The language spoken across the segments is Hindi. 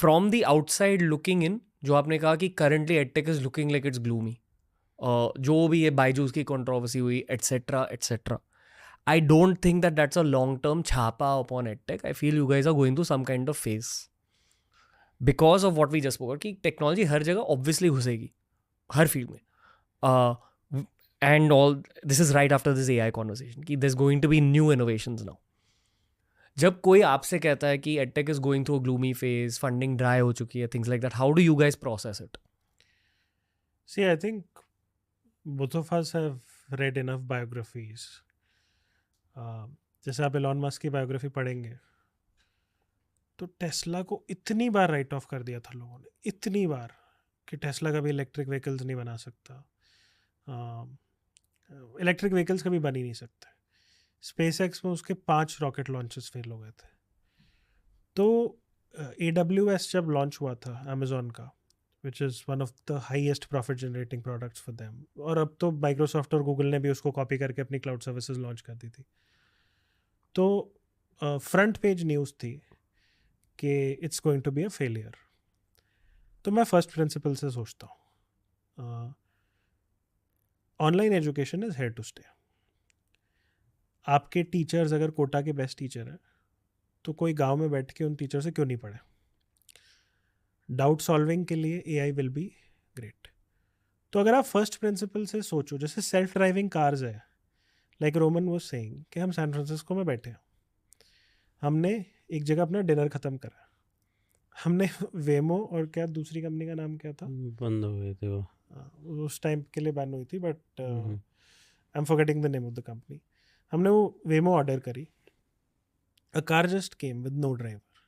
From the outside looking in, जो आपने कहा कि currently edtech is looking like it's gloomy, जो भी ये बायजूस की कंट्रोवर्सी हुई etcetera etcetera, I don't think that that's a long-term chapa upon edtech. I feel you guys are going through some kind of phase because of what we just spoke. कि technology हर जगह obviously घुसेगी, हर field में. And all this is right after this AI conversation कि there's going to be new innovations now. जब कोई आपसे कहता है कि edtech is going through a gloomy phase, funding dry हो चुकी है, things like that, how do you guys process it? See, I think both of us have read enough biographies. जैसे आप एलॉन मस्क की बायोग्राफी पढ़ेंगे तो टेस्ला को इतनी बार राइट ऑफ कर दिया था लोगों ने, इतनी बार, कि टेस्ला कभी इलेक्ट्रिक व्हीकल्स नहीं बना सकता, इलेक्ट्रिक व्हीकल्स कभी बन ही नहीं सकते. स्पेसएक्स में उसके 5 रॉकेट लॉन्चेस फेल हो गए थे. तो AWS जब लॉन्च हुआ था अमेजोन का, which is one of the highest profit generating products for them, और अब तो माइक्रोसॉफ्ट और गूगल ने भी उसको कॉपी करके अपनी क्लाउड सर्विसेज लॉन्च कर दी थी. तो फ्रंट पेज न्यूज़ थी कि it's going to be a failure. तो मैं फर्स्ट प्रिंसिपल से सोचता हूँ, online education is here to stay. आपके टीचर्स अगर कोटा के बेस्ट टीचर हैं तो कोई गांव में बैठ के उन टीचर से क्यों नहीं पढ़े. डाउट सॉल्विंग के लिए AI विल बी ग्रेट. तो अगर आप फर्स्ट प्रिंसिपल से सोचो, जैसे सेल्फ ड्राइविंग कार्स है, लाइक रोमन वाज सेइंग कि हम सैन फ्रांसिस्को में बैठे हैं, हमने एक जगह अपना डिनर ख़त्म करा, हमने वेमो और क्या दूसरी कंपनी का नाम क्या था, बंद हो गए थे वो, उस टाइम के लिए बैन हुई थी, but I am forgetting the name of the company. हमने वो वेमो ऑर्डर करी, a car just came with no driver,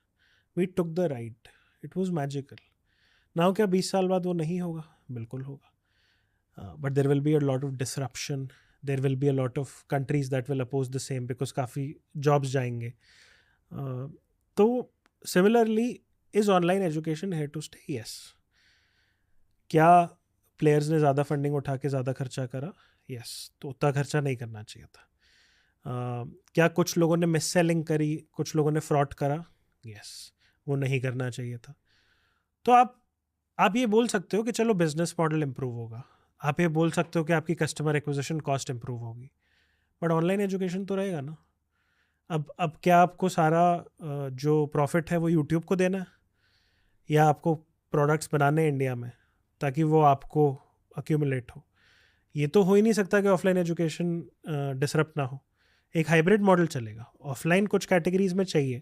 we took the ride, it was magical. Now क्या 20 साल बाद वो नहीं होगा? बिल्कुल होगा, but there will be a lot of disruption, there will be a lot of countries that will oppose the same because काफ़ी जॉब्स जाएंगे. तो similarly is online education here to stay? Yes. क्या प्लेयर्स ने ज़्यादा फंडिंग उठा के ज़्यादा खर्चा करा? यस. तो उतना खर्चा नहीं करना चाहिए था. क्या कुछ लोगों ने मिस सेलिंग करी, कुछ लोगों ने फ्रॉड करा? यस. वो नहीं करना चाहिए था. तो आप ये बोल सकते हो कि चलो बिजनेस मॉडल इम्प्रूव होगा, आप ये बोल सकते हो कि आपकी कस्टमर एक्विजिशन कॉस्ट इम्प्रूव होगी, बट ऑनलाइन एजुकेशन तो रहेगा ना. अब क्या आपको सारा जो प्रॉफिट है वो यूट्यूब को देना है, या आपको प्रोडक्ट्स बनाने हैं इंडिया में ताकि वो आपको अक्यूमुलेट हो? ये तो हो ही नहीं सकता कि ऑफलाइन एजुकेशन डिसरप्ट ना हो. एक हाइब्रिड मॉडल चलेगा, ऑफलाइन कुछ कैटेगरीज में चाहिए,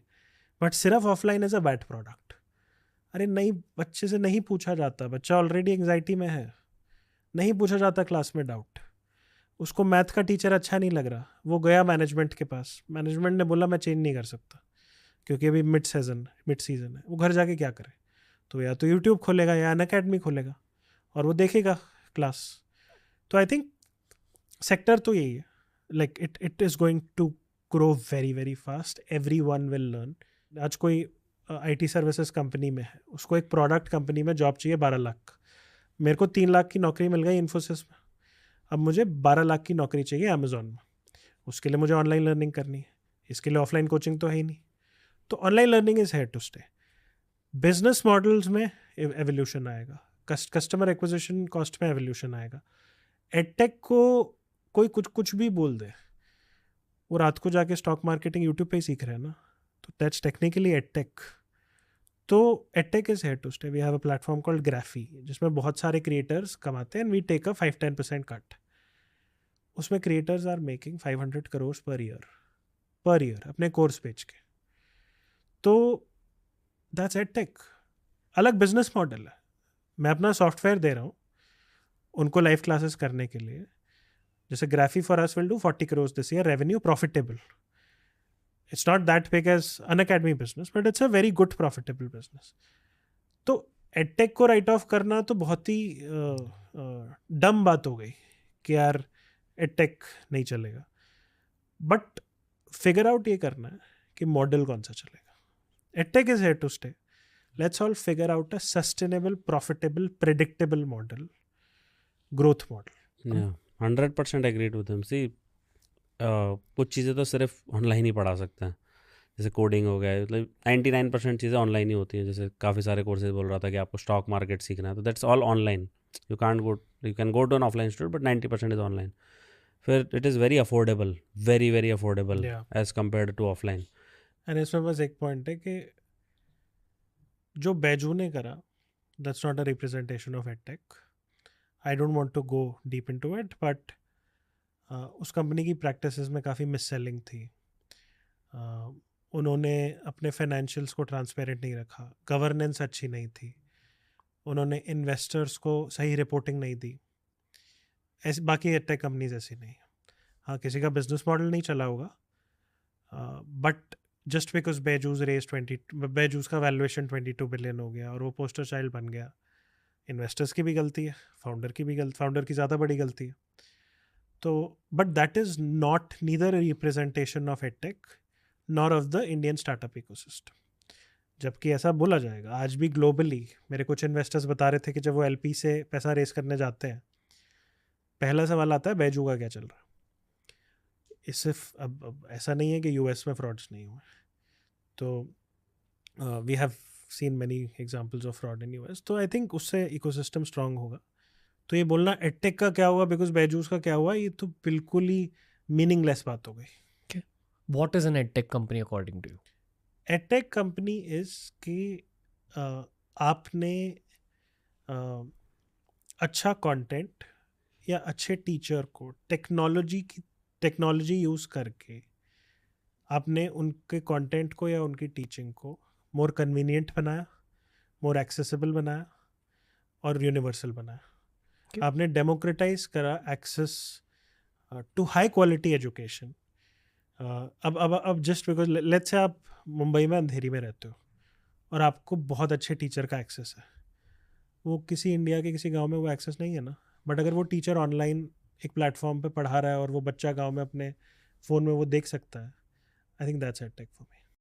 बट सिर्फ offline is a bad product. अरे नहीं, बच्चे से नहीं पूछा जाता, बच्चा ऑलरेडी एंग्जाइटी में है, नहीं पूछा जाता क्लास में डाउट. उसको मैथ का टीचर अच्छा नहीं लग रहा, वो गया मैनेजमेंट के पास, मैनेजमेंट ने बोला मैं चेंज नहीं कर सकता क्योंकि अभी मिड सीज़न है. वो घर जाके क्या करे? तो या तो यूट्यूब खोलेगा या अनअकैडमी खोलेगा और वो देखेगा क्लास. तो आई थिंक सेक्टर तो यही है, like it is going to grow very very fast, everyone will learn. आज कोई IT सर्विसेज कंपनी में है, उसको एक प्रोडक्ट कंपनी में जॉब चाहिए 12 लाख. मेरे को 3 लाख की नौकरी मिल गई इन्फोसिस में, अब मुझे 12 लाख की नौकरी चाहिए अमेजोन में. उसके लिए मुझे ऑनलाइन लर्निंग करनी है, इसके लिए ऑफलाइन कोचिंग तो है ही नहीं. तो online learning is here to stay. Business models में एवोल्यूशन आएगा, कस्टमर एक्विजिशन कॉस्ट में एवोल्यूशन आएगा. एडटेक को कोई कुछ भी बोल दे, वो रात को जाके स्टॉक मार्केटिंग यूट्यूब पे ही सीख रहे हैं ना, तो दैट्स टेक्निकली एडटेक. तो edtech is here to stay. We have a platform called Graphy, जिसमें बहुत सारे क्रिएटर्स कमाते हैं, and we take a 5-10% cut. उसमें creators are making 500 crore per year अपने कोर्स बेच के. तो दैट्स एडटेक. अलग बिजनेस मॉडल है. मैं अपना सॉफ्टवेयर दे रहा हूँ उनको लाइव क्लासेस करने के लिए. जैसे graphy for us will do 40 crore this year revenue, profitable. It's not that big as Unacademy business, but it's a very good profitable business. तो एडटेक को राइट ऑफ करना तो बहुत ही डम बात हो गई कि यार एडटेक नहीं चलेगा. बट फिगर आउट ये करना है कि मॉडल कौन सा चलेगा. Edtech is here to stay. Let's all figure out a sustainable, profitable, predictable model, growth model. 100% agreed with him. See कुछ चीज़ें तो सिर्फ ऑनलाइन ही पढ़ा सकते हैं. जैसे कोडिंग हो गया, मतलब 99% चीज़ें ऑनलाइन ही होती हैं. जैसे काफ़ी सारे कोर्सेज बोल रहा था कि आपको स्टॉक मार्केट सीखना है, तो that's all online. You can go to an offline store but 90% is online. फिर it is very affordable, very very affordable Yeah. As compare to offline. And इसमें बस एक पॉइंट है कि जो बैजू ने करा, that's not a representation of edtech. I don't want to go deep into it, but उस कंपनी की प्रैक्टिसेस में काफ़ी मिस सेलिंग थी. उन्होंने अपने फाइनेंशियल्स को ट्रांसपेरेंट नहीं रखा, गवर्नेंस अच्छी नहीं थी, उन्होंने इन्वेस्टर्स को सही रिपोर्टिंग नहीं दी. ऐसी बाकी एडटेक कंपनीज ऐसी नहीं. हाँ, किसी का बिजनेस मॉडल नहीं चला होगा, बट जस्ट बिकॉज बैजूस का वैल्यूएशन 22 बिलियन हो गया और वो पोस्टर चाइल्ड बन गया, इन्वेस्टर्स की भी गलती है, फाउंडर की ज़्यादा बड़ी गलती है. तो but that is not neither representation of edtech nor of the Indian startup ecosystem. जबकि ऐसा बोला जाएगा आज भी ग्लोबली. मेरे कुछ इन्वेस्टर्स बता रहे थे कि जब वो एलपी से पैसा रेस करने जाते हैं, पहला सवाल आता है बैजू का क्या चल रहा है. सिर्फ अब ऐसा नहीं है कि यूएस में फ्रॉड्स नहीं हुए. तो we have seen many examples of fraud in US. तो आई थिंक उससे इकोसिस्टम स्ट्रांग होगा. तो ये बोलना एडटेक का क्या हुआ बिकॉज बैजूस का क्या हुआ, ये तो बिल्कुल ही मीनिंगलेस बात हो गई. What is an edtech company according to you? Edtech company is कि आपने अच्छा कंटेंट या अच्छे टीचर को टेक्नोलॉजी यूज़ करके आपने उनके कंटेंट को या उनकी टीचिंग को मोर कन्वीनियंट बनाया, मोर एक्सेसिबल बनाया और यूनिवर्सल बनाया. Okay. आपने डेमोक्रेटाइज करा access to high quality education. अब जस्ट बिकॉज लेट्स से आप मुंबई में अंधेरी में रहते हो और आपको बहुत अच्छे टीचर का एक्सेस है. वो किसी इंडिया के किसी गांव में वो एक्सेस नहीं है ना. बट अगर वो टीचर ऑनलाइन एक प्लेटफॉर्म पे पढ़ा रहा है और वो बच्चा गांव में अपने फ़ोन में वो देख सकता है, I think that's edtech for me.